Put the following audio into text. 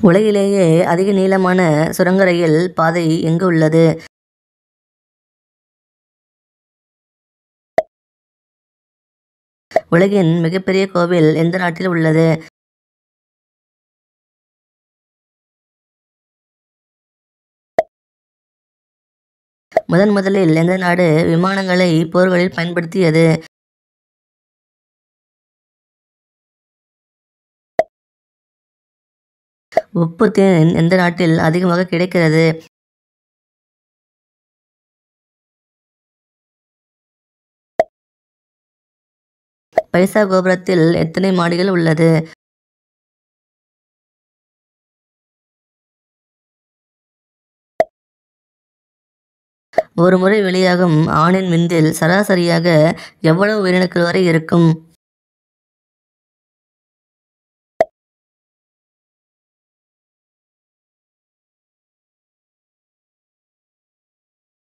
உலகிலேயே அதிக நீளமான சுரங்க ரயில் பாதை எங்கு உள்ளது? உலகின் மிகப்பெரிய கோவில் எந்த நாட்டில் உள்ளது? முதலில் எந்த நாடு விமானங்களை போர்களில் பயன்படுத்தியது? உப்பு தேன் எந்த நாட்டில் அதிகமாக கிடைக்கிறது? பைசா கோபுரத்தில் எத்தனை மாடிகள் உள்ளது? ஒரு முறை வெளியாகும் ஆணின் விந்தில் சராசரியாக எவ்வளவு உயிரணுக்கள் வரை இருக்கும்?